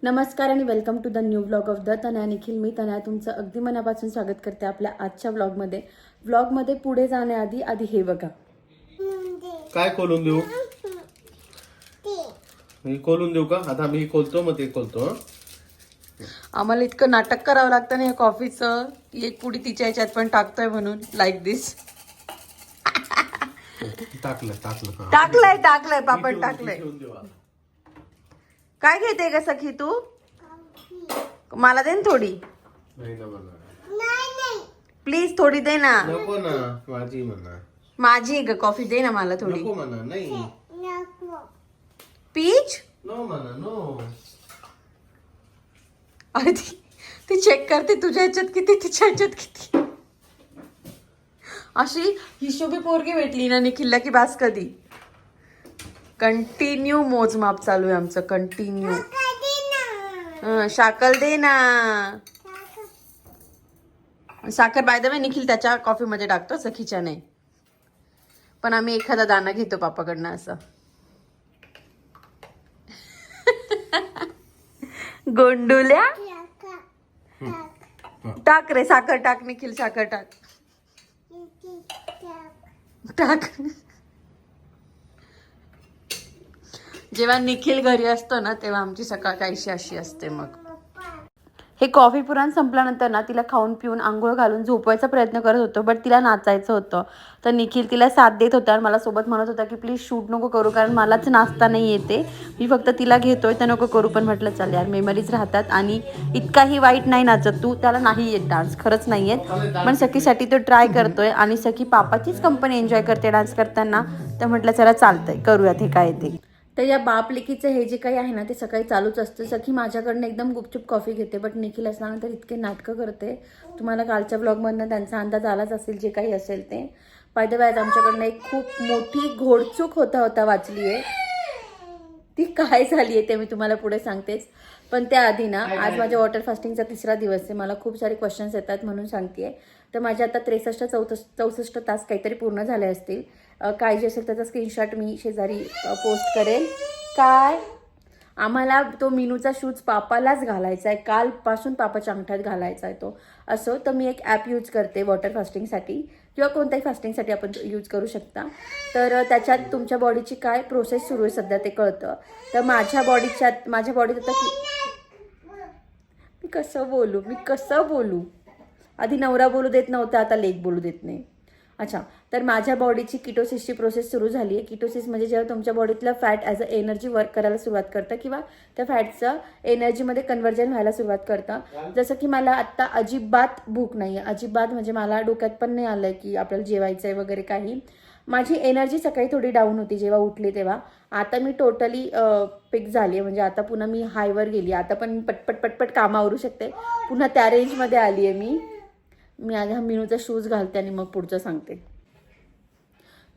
नमस्कार आणि welcome to the new vlog of the Tanaya Nikhil. मी तनया तुमचं अगदी मनापासून स्वागत करते आपल्या आजच्या व्लॉगमध्ये पुढे जाण्याआधी हे बघा. काय खोलून देऊ? मी खोलून देऊ का? आता मी खोलतो मग ते खोलतो. आम्हाला इतकं नाटक करावं लागतं ना या कॉफीचं. एक पुडी तिच्या ह्याच्यात पण टाकतोय म्हणून लाईक दिस. टाकलंय पापड टाकलंय. काय घेते ग सखी तू? मला दे ना थोडी. नाही ना मला. प्लीज थोडी दे ना. नको ना, माझी म्हणा. माझी ग कॉफी दे ना मला थोडी. नको म्हणा. नाही पीच नो म्हणा. नो. अरे ती चेक करते तुझ्या ह्याच्यात किती तिच्या ह्याच्यात किती. अशी हिशोबी पोरगी भेटली ना निखिलला की बास कधी. कंटिन्यू मोजमाप चालू आहे आमचं. कंटिन्यू. साखर दे ना. साखर बाय द वे निखिल त्याच्या कॉफी मध्ये टाकतो, सखीच्या नाही. पण आम्ही एखादा दाना घेतो पापाकडनं असं. गोंडुल्या टाक रे. साखर टाक निखिल. साखर टाक. जेव्हा निखिल घरी असतो ना तेव्हा आमची सकाळ काहीशी अशी असते. मग हे कॉफी पुराण संपल्यानंतर ना तिला खाऊन पिऊन आंघोळ घालून झोपवायचा प्रयत्न करत होतो, बट तिला नाचायचं होतं. तर निखिल तिला साथ देत होता आणि मला सोबत म्हणत होता की प्लीज शूट नको करू कारण मलाच नाचता नाही येते, मी फक्त तिला घेतोय तर नको करू. पण म्हटलं चल यार मेमरीज राहतात. आणि इतकाही वाईट नाही नाचत तू. त्याला नाही येत डान्स, खरंच नाही येत. पण सखीसाठी तो ट्राय करतोय आणि सखी पापाचीच कंपनी एन्जॉय करते डान्स करताना. तर म्हटलं चला चालतंय करूयात हे काय ते. तर या बाप लेकीचं हे जे काही आहे ना ते सकाळी चालूच असतं. सखी माझ्याकडनं एकदम गुपचूप कॉफी घेते, बट निखिल असल्यानंतर इतके नाटकं करते. तुम्हाला कालच्या ब्लॉगमधनं त्यांचा अंदाज आलाच असेल जे काही असेल ते. बाय द वे आज आमच्याकडनं एक खूप मोठी घोडचूक होता वाचली आहे. ती काय झाली आहे ते मी तुम्हाला पुढे सांगतेच. पण त्याआधी ना आज माझ्या वॉटर फास्टिंगचा 3रा दिवस आहे. मला खूप सारे क्वेश्चन्स येतात म्हणून सांगतेय. तर माझे आता 63-64 तास काहीतरी पूर्ण झाले असतील. काय जे असेल त्याचा स्क्रीनशॉट मी शेजारी पोस्ट करेल. काय आम्हाला तो मिनूचा शूज पापालाच घालायचा आहे. कालपासून पापाच्या अंगठ्यात घालायचा आहे तो. असो तर मी एक ॲप यूज करते वॉटर फास्टिंगसाठी किंवा कोणत्याही फास्टिंगसाठी आपण यूज करू शकता. तर त्याच्यात तुमच्या बॉडीची काय प्रोसेस सुरू आहे सध्या ते कळतं. तर माझ्या बॉडीत आता मी कसं बोलू. आधी नवरा बोलू देत नव्हता, आता लेक बोलू देत नाही. अच्छा, तर माझ्या बॉडीची किटोसिसची प्रोसेस सुरू झाली आहे. किटोसिस म्हणजे जेव्हा तुमच्या बॉडीतलं fat as a energy work करायला सुरुवात करतं किंवा त्या फॅटचं एनर्जीमध्ये कन्व्हर्जन व्हायला सुरुवात करतं. जसं की मला आत्ता अजिबात भूक नाही आहे. अजिबात म्हणजे मला डोक्यात पण नाही आलं की आपल्याला जेवायचं आहे वगैरे काही. माझी एनर्जी सकाळी थोडी डाऊन होती जेव्हा उठली तेव्हा. आता मी टोटली पिक झाली आहे. म्हणजे आता पुन्हा मी हायवर गेली. आता पण पटपट कामं आवरू शकते. पुन्हा त्या रेंजमध्ये आली आहे मी आधी हा मिनूचा शूज घालते आणि मग पुढचं सांगते.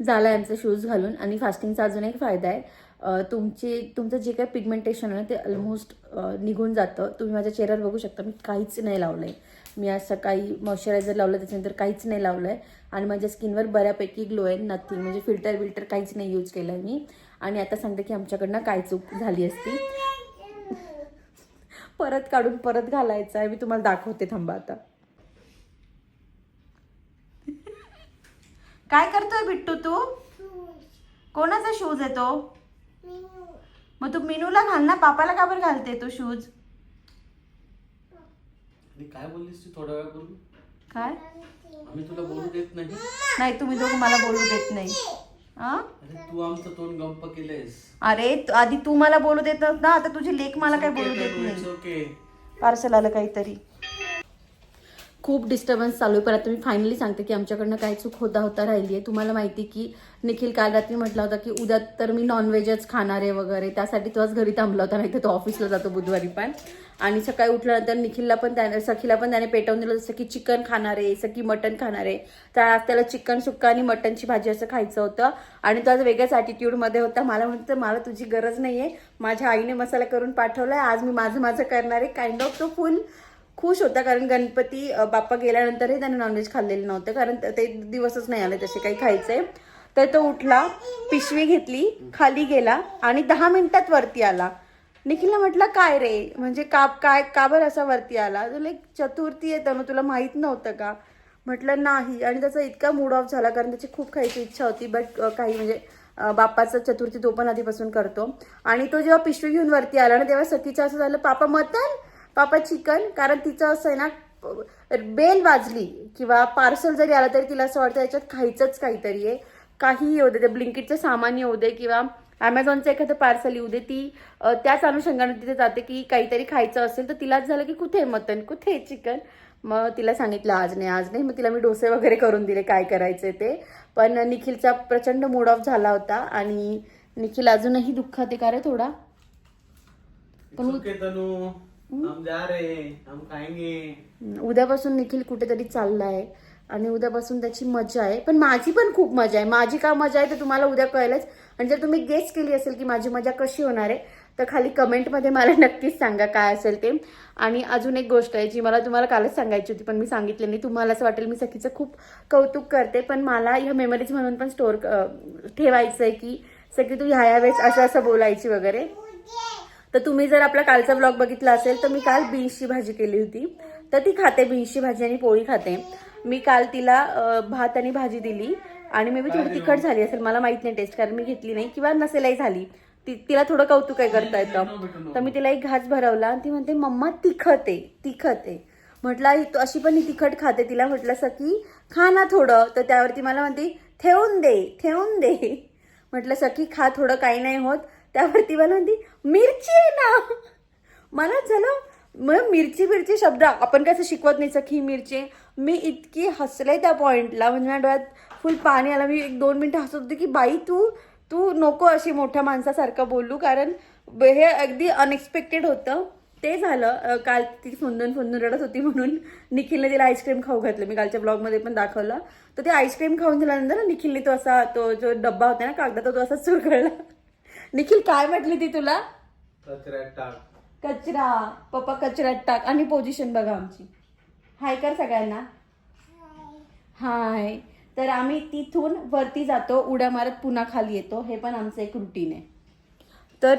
झाला यांचा शूज घालून. आणि फास्टिंगचा अजून एक फायदा आहे, तुमचं जे काही पिगमेंटेशन आहे ना ते ऑलमोस्ट निघून जातं. तुम्ही माझ्या चेहऱ्यावर बघू शकता मी काहीच नाही लावलं आहे. मी आज सकाळी मॉइश्चरायझर लावलं, त्याच्यानंतर काहीच नाही लावलं आहे. आणि माझ्या स्किनवर बऱ्यापैकी ग्लो आहे. नथिंग म्हणजे फिल्टर काहीच नाही यूज केलं आहे मी. आणि आता सांगते की आमच्याकडनं काय चूक झाली असती. परत काढून परत घालायचं आहे. मी तुम्हाला दाखवते, थांबा आता. काय करतोय बिट्टू तू? कोणाचा शूज आहे तो? मग तू मिनूला घाल ना. पापाला का बरं घालते तो शूज? काय बोललीस तू थोड्या वेळापूर्वी? काय आम्ही तुला बोलू देत नाही. नाही, तुम्ही दोघं मला बोलू देत नाही. अरे तू आमचं तोंड गंप केलंयस. अरे आधी तू मला बोलू देत ना, आता तुझी लेक मला काय बोलू देत नाही. ओके. पार्सल आलं काहीतरी. खूप डिस्टर्बन्स चालू आहे. पण आता मी फायनली सांगते की आमच्याकडनं काय चूक होता राहिली आहे. तुम्हाला माहिती की निखिल काल रात्री म्हटला होता की उद्या तर मी नॉनव्हेजच खाणार आहे वगैरे. त्यासाठी तो आज घरी थांबला होता, नाही तर तो ऑफिसला जातो बुधवारी पण. आणि सकाळी उठल्यानंतर सखीला पण त्याने पेटवून दिलं, जसं की चिकन खाणार आहे, सखी मटन खाणार आहे. तर आज त्याला चिकन सुक्का आणि मटनची भाजी असं खायचं होतं. आणि तो आज वेगळ्याच ॲटिट्यूडमध्ये होता. मला म्हणतो मला तुझी गरज नाही आहे, माझ्या आईने मसाला करून पाठवला आहे, आज मी माझं करणार आहे. काइंड ऑफ तो फुल खुश होता. कारण गणपती बाप्पा गेल्यानंतरही त्याने नॉनव्हेज खाल्लेलं नव्हतं, कारण ते दिवसच नाही आले तसे काही खायचे. तर तो उठला, पिशवी घेतली, खाली गेला आणि 10 मिनिटात वरती आला. निखिलला म्हटलं काय रे, म्हणजे का बरं असा वरती आला. तुला एक चतुर्थी येतं ना, तुला माहित नव्हतं का? म्हटलं नाही. आणि त्याचा इतका मूड ऑफ झाला कारण त्याची खूप खायची इच्छा होती. बट काही म्हणजे बाप्पाचं चतुर्थी तो पण आधीपासून करतो. आणि तो जेव्हा पिशवी घेऊन वरती आला ना, तेव्हा सखीचं असं झालं, पापा मटन, पापा चिकन. कारण तिचं असं आहे ना, बेल वाजली किंवा पार्सल जरी आलं तरी तिला असं वाटतं याच्यात खायचंच काहीतरी आहे. काहीही येऊ दे, ते ब्लिंकिटचं सामान येऊ दे किंवा ॲमेझॉनचं एखादं पार्सल येऊ दे, ती त्याच अनुषंगाने तिथे जाते की काहीतरी खायचं असेल. तर तिलाच झालं की कुठे मटन, कुठे चिकन. मग तिला सांगितलं आज नाही. मग तिला मी डोसे वगैरे करून दिले, काय करायचे ते. पण निखिलचा प्रचंड मूड ऑफ झाला होता आणि निखिल अजूनही दुःखात आहे का रे थोडा. पण हम जा रहे हैं, हम खाएंगे. उद्यापासून निखिल कुठेतरी चाललाय आणि उद्यापासून त्याची मजा आहे. पण माझी पण खूप मजा आहे. माझी का मजा आहे ते तुम्हाला उद्या कळेलच. आणि जर तुम्ही गेस केली असेल की माझी मजा कशी होणार आहे तर खाली कमेंटमध्ये मला नक्कीच सांगा काय असेल ते. आणि अजून एक गोष्ट आहे जी मला तुम्हाला कालच सांगायची होती पण मी सांगितली नाही. तुम्हाला असं वाटेल मी सखीचं खूप कौतुक करते, पण मला ह्या मेमरीज म्हणून पण स्टोअर ठेवायचं आहे की सखी तू ह्या वेळेस असं बोलायची वगैरे. तर तुम्ही जर आपला कालचा ब्लॉग बघितला असेल तर मी काल बीन्सची भाजी केली होती. तर ती खाते बीन्सची भाजी आणि पोळी खाते. मी काल तिला भात आणि भाजी दिली आणि मे बी थोडी तिखट झाली असेल, मला माहित नाही टेस्ट, कारण मी घेतली नाही किंवा नसेलही झाली. तिला थोडं कौतुक आहे करता येतं. तर मी तिला एक घास भरवला आणि ती म्हणते मम्मा तिखट आहे. म्हटलं अशी पण ही तिखट खाते. तिला म्हटलं सखी खा ना थोडं. तर त्यावरती मला म्हणते ठेवून दे. म्हटलं सखी खा थोडं, काही नाही होत. त्यावरती मला म्हणते मिरची आहे ना. मला झालं मग मिरची शब्द आपण कसं शिकवत नाही सखी मिरची. मी इतकी हसले त्या पॉइंटला, म्हणजे माझ्या डोळ्यात फुल पाणी आलं. मी 1-2 मिनिटं हसत होते की बाई तू नको अशी मोठ्या माणसासारखं बोलू, कारण हे अगदी अनएक्सपेक्टेड होतं. ते झालं. काल ती फुंदून रडत होती म्हणून निखिलने तिला आईस्क्रीम खाऊ घातलं. मी कालच्या ब्लॉगमध्ये पण दाखवलं. तर ते आईस्क्रीम खाऊन झाल्यानंतर निखिलने तो जो डब्बा होता ना कागदाचा तो असा चुरगळला. निखिल काय म्हटली ती तुला? कचऱ्यात टाक. कचरा, पप्पा कचऱ्यात टाक. आणि पोझिशन बघा आमची. हाय कर सगळ्यांना. हाय. तर आम्ही तिथून वरती जातो, उड्या मारत पुन्हा खाली येतो. हे पण आमचं एक रुटीन आहे. तर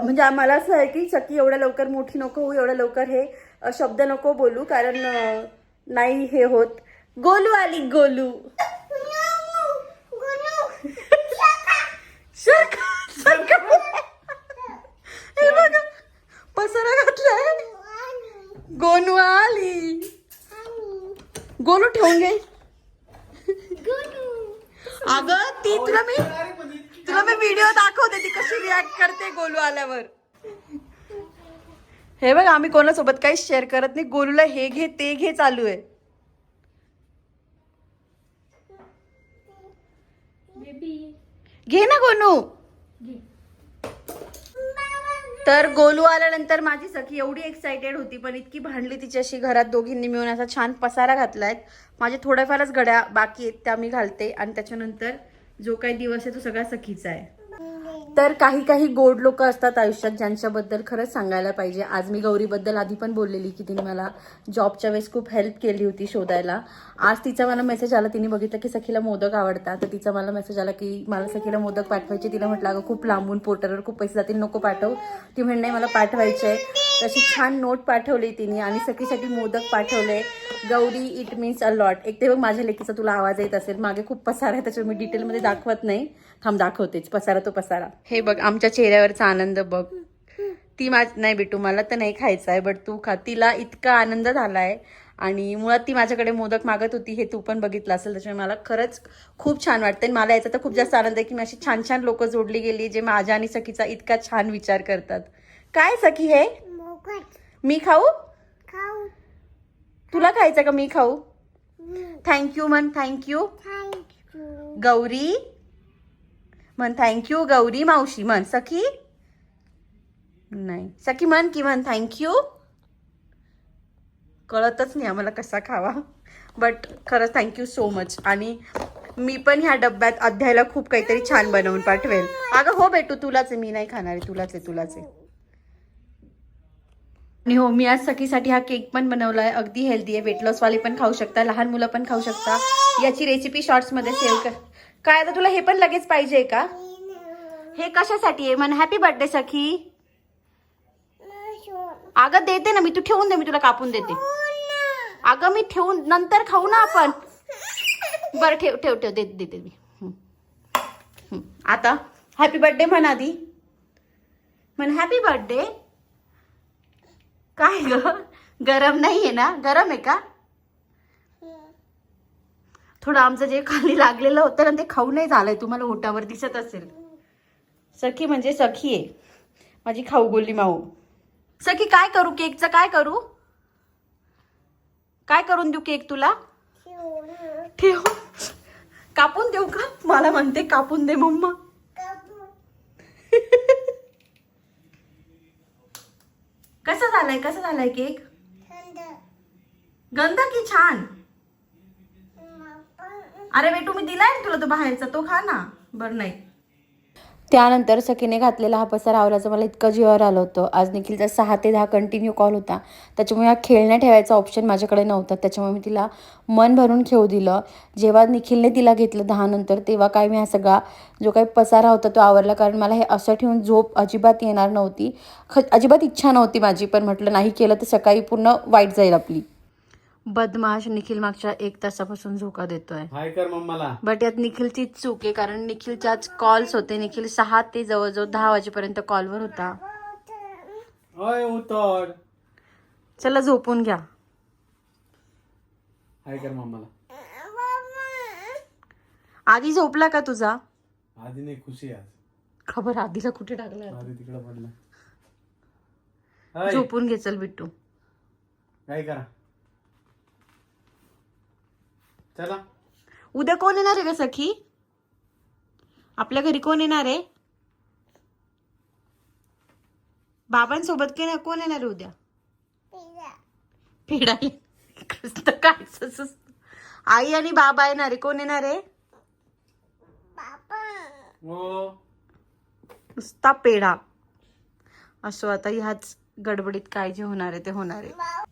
म्हणजे आम्हाला असं आहे की सखी एवढ्या लवकर मोठी नको होऊ, एवढ्या लवकर हे शब्द नको बोलू, कारण नाही हे होत. गोलू आली गोलू. हे बघा पसारा घातलाय. गोलू आली. गोलू ठेवून घे. अगं ती तुला मी व्हिडिओ दाखवते ती कशी रिॲक्ट करते गोलू आल्यावर. हे बघ आम्ही कोणासोबत काही शेअर करत नाही. गोलूला हे घे ते घे चालू आहे. घे ना गोनू. तर गोलू आल्यानंतर माझी सखी एवढी एक्साइटेड होती पण इतकी भांडली तिच्याशी. घरात दोघींनी मिळून असा छान पसारा घातलाय. माझे थोड्याफारच घड्या बाकी आहेत त्या मी घालते आणि त्याच्यानंतर जो काही दिवस आहे तो सगळा सखीचा आहे. तर काही गोड लोक असतात आयुष्यात ज्यांच्याबद्दल खरंच सांगायला पाहिजे. आज मी गौरीबद्दल आधी पण बोललेली की तिने मला जॉबच्या वेळेस खूप हेल्प केली होती शोधायला. आज तिचा मला मेसेज आला, तिने बघितलं की सखीला मोदक आवडतात तर तिचा मला मेसेज आला की मला सखीला मोदक पाठवायचे. तिला म्हटलं अगं खूप लांबून पोर्टरवर खूप पैसे जातील, नको पाठव. ती म्हणणे मला पाठवायचे. तशी छान नोट पाठवली तिने आणि सखीसाठी मोदक पाठवले. Gauri it means a lot. एक ते बघ माझ्या लेकीचा तुला आवाज येत असेल, मागे खूप पसारा आहे त्याच्यावर मी डिटेलमध्ये दाखवत नाही. थांब दाखवतेच पसारा तो पसारा. हे बघ आमच्या चेहऱ्यावरचा आनंद बघ. ती नाही बेटू मला तर नाही खायचा आहे बट तू खा. तिला इतका आनंद झालाय आणि मुळात ती माझ्याकडे मोदक मागत होती हे तू पण बघितलं असेल. त्याच्यामुळे मला खरंच खूप छान वाटतंय. मला याचा तर खूप जास्त आनंद आहे की मी अशी छान लोक जोडली गेली जे माझ्या आणि सखीचा इतका छान विचार करतात. काय सखी हे मी खाऊ? तुला खायचं का मी खाऊ? थँक्यू म्हण. थँक्यू गौरी म्हण. थँक्यू गौरी मावशी म्हण. सखी नाही सखी म्हण की म्हण थँक्यू. कळतच नाही आम्हाला कसा खावा बट खरंच थँक्यू सो मच. आणि मी पण ह्या डब्यात अध्यायला खूप काहीतरी छान बनवून पाठवेल. अगं हो बेटू तुलाच आहे, मी नाही खाणार आहे. तुलाच आहे. आणि हो मी आज सखीसाठी हा केक पण बनवलाय. अगदी हेल्दी आहे. वेट लॉस वाले पण खाऊ शकता, लहान मुलं पण खाऊ शकता. याची रेसिपी शॉर्ट्स मध्ये सेव्ह कर. काय आता तुला हे पण लगेच पाहिजे का? हे कशासाठी आहे म्हण. हॅपी बर्थडे सखी. अगं देते ना मी, तू ठेवून दे, मी तुला कापून देते. अगं मी ठेवून नंतर खाऊ ना आपण. बरं ठेव ठेव ठेव, देते मी. आता हॅपी बर्थडे म्हण आधी. म्हण हॅपी बर्थडे. काय ग, गरम नाहीये ना? गरम आहे का? थोडं आमचं जे खाली लागलेलं होतं ना ते खाऊ नाही झालंय, तुम्हाला ओटावर दिसत असेल. सखी म्हणजे सखी आहे माझी, खाऊ गोली माऊ. सखी काय करू, केकचं काय करू? काय करून देऊ केक तुला? ठेव. कापून देऊ का? मला म्हणते कापून दे मम्मा. कसा झालाय केक? गंध की छान? अरे बेटू मी दिलाय ना तुला तो बाहेरचा, तो खा ना. बरं नाही. त्यानंतर सखीने घातलेला हा पसारा आवरायचं मला इतकं जीवावर आलं होतं. आज निखिलचा 6 ते 10 कंटिन्यू कॉल होता, त्याच्यामुळे हा खेळण्या ठेवायचा ऑप्शन माझ्याकडे नव्हता. त्याच्यामुळे मी तिला मन भरून खेळू दिलं. जेव्हा निखिलने तिला घेतलं 10 नंतर, तेव्हा काय मी हा सगळा जो काही पसारा होता तो आवरला. कारण मला हे असं ठेवून झोप अजिबात येणार नव्हती. अजिबात इच्छा नव्हती माझी, पण म्हटलं नाही केलं तर सकाळी पूर्ण वाईट जाईल आपली. बदमाश निखिल मागच्या 1 तासापासून झोका देतोय. हाय कर मम्माला. बट यात निखिलचीच चूक आहे, कारण निखिलचे आज कॉल्स होते. निखिल 6 ते जवळजवळ 10 वाजेपर्यंत कॉलवर होता. ओय उतर. चला झोपून घ्या. हाय कर मम्माला. आधी झोपला का तुझा? आधी नाही, खुशी आज. खबर आधीला कुठे टाकला? आधी तिकडे पडला. झोपून घे चल बिट्टू. काय करा चला. उद्या कोण येणार आहे का सखी? आपल्या घरी कोण येणार आहे? बाबांसोबत कोण येणार आहे उद्या? पेढा. काय आई आणि बाबा येणार आहे. कोण येणार आहे? नुसता पेढा. असो आता ह्याच गडबडीत काय जे होणार आहे ते होणार आहे.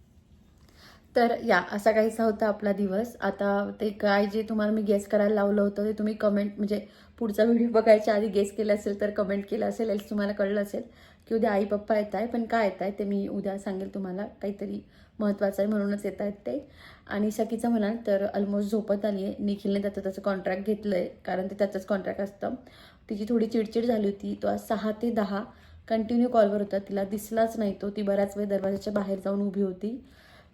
तर या असा काहीसा होता आपला दिवस. आता ते काय जे तुम्हाला मी गेस करायला लावलं होतं ते तुम्ही कमेंट म्हणजे पुढचा व्हिडिओ बघायच्या आधी गेस केलं असेल तर कमेंट केलं असेल, एल्स तुम्हाला कळलं असेल की उद्या आई पप्पा येत आहे. पण काय येत आहे ते मी उद्या सांगेल तुम्हाला. काहीतरी महत्त्वाचं आहे म्हणूनच येत आहेत ते. आणि सखीचं म्हणाल तर ऑलमोस्ट झोपत आली आहे. निखिलने त्याचं कॉन्ट्रॅक्ट घेतलं आहे, कारण ते त्याचंच कॉन्ट्रॅक्ट असतं. तिची थोडी चिडचिड झाली होती. तो आज 6 ते 10 कंटिन्यू कॉलवर होता. तिला दिसलाच नाही तो. ती बऱ्याच वेळ दरवाजाच्या बाहेर जाऊन उभी होती.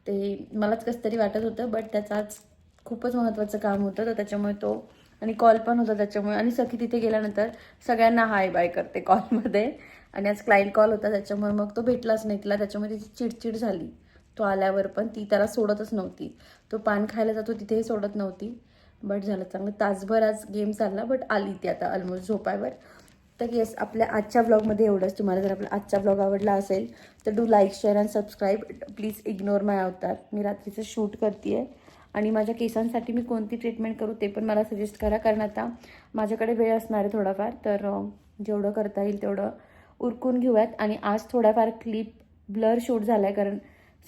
ते मलाच कसं तरी वाटत होतं, बट त्याचं आज खूपच महत्त्वाचं काम होतं तर त्याच्यामुळे तो, आणि कॉल पण होता त्याच्यामुळे. आणि सखी तिथे गेल्यानंतर सगळ्यांना हाय बाय करते कॉलमध्ये, आणि आज क्लायंट कॉल होता त्याच्यामुळे मग तो भेटलाच नाही तिला. त्याच्यामुळे तिची चिडचिड झाली. तो आल्यावर पण ती त्याला सोडतच नव्हती. तो पान खायला जातो तिथेही सोडत नव्हती. बट झालं चांगलं, तासभर आज गेम चालला. बट आली ती आता ऑलमोस्ट झोपायवर. तर येस, आपल्या आजच्या ब्लॉगमध्ये एवढंच. तुम्हाला जर आपला आजचा ब्लॉग आवडला असेल तर do like, share and subscribe. Please ignore my avatar. मी रात्रीचं शूट करते आहे, आणि माझ्या केसांसाठी मी कोणती ट्रीटमेंट करू ते पण मला सजेस्ट करा, कारण आता माझ्याकडे वेळ असणार आहे थोडाफार. तर जेवढं करता येईल तेवढं उरकून घेऊयात. आणि आज थोडाफार क्लिप ब्लर शूट झाला आहे, कारण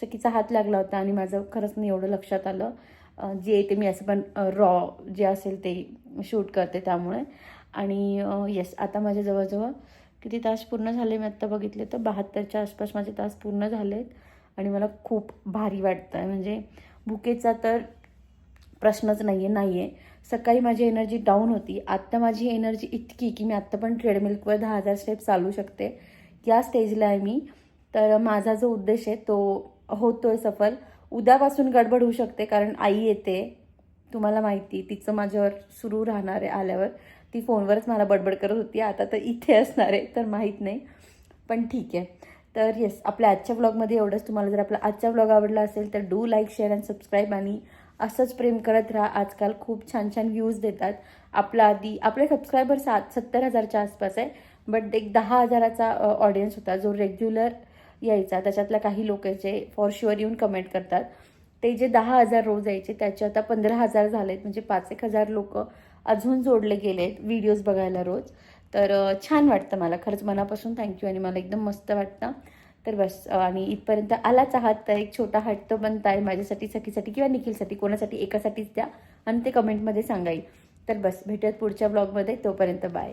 सखीचा हात लागला होता आणि माझं खरंच नाही एवढं लक्षात आलं. जे ते मी असं पण रॉ जे असेल ते शूट करते त्यामुळे. आणि येस, आता माझे जवळजवळ किती तास पूर्ण झाले मी आत्ता बघितले तर 72च्या आसपास माझे तास पूर्ण झाले आहेत. आणि मला खूप भारी वाटतं आहे. म्हणजे भुकेचा तर प्रश्नच नाही आहे. सकाळी माझी एनर्जी डाऊन होती. आत्ता माझी एनर्जी इतकी की मी आत्ता पण ट्रेडमिलवर 10,000 स्टेप चालू शकते. या स्टेजला आहे मी. तर माझा जो उद्देश आहे तो होतो आहे सफल. उद्यापासून गडबड होऊ शकते, कारण आई येते. तुम्हाला माहिती तिचं माझ्यावर सुरू राहणार आहे. आल्यावर ती फोनवरच मला बडबड करत होती. आता तर इथे असणार आहे तर माहीत नाही, पण ठीक आहे. तर येस, आपल्या आजच्या ब्लॉगमध्ये एवढंच. तुम्हाला जर आपला आजचा ब्लॉग आवडला असेल तर do like, share and subscribe. आणि असंच प्रेम करत राहा. आजकाल खूप छान छान व्ह्यूज देतात. आपले सबस्क्रायबर 70,000च्या आसपास आहे, बट एक 10,000चा ऑडियन्स होता जो रेग्युलर यायचा. त्याच्यातल्या काही लोकांचे फॉर शुअर येऊन कमेंट करतात. ते जे 10,000 रोज यायचे त्याचे आता 15,000 झालेत. म्हणजे 5,000 लोक अजून जोडले गेलेत व्हिडिओज बघायला रोज. तर छान वाटतं मला, खरंच मनापासून थँक्यू. आणि मला एकदम मस्त वाटतं. तर बस, आणि इथपर्यंत आलाच आहात तर एक छोटा हट्ट बनत आहे माझ्यासाठी, सखीसाठी किंवा निखिलसाठी, कोणासाठी एकासाठीच द्या आणि ते कमेंटमध्ये सांगाई. तर बस, भेटूयात पुढच्या ब्लॉगमध्ये. तोपर्यंत बाय.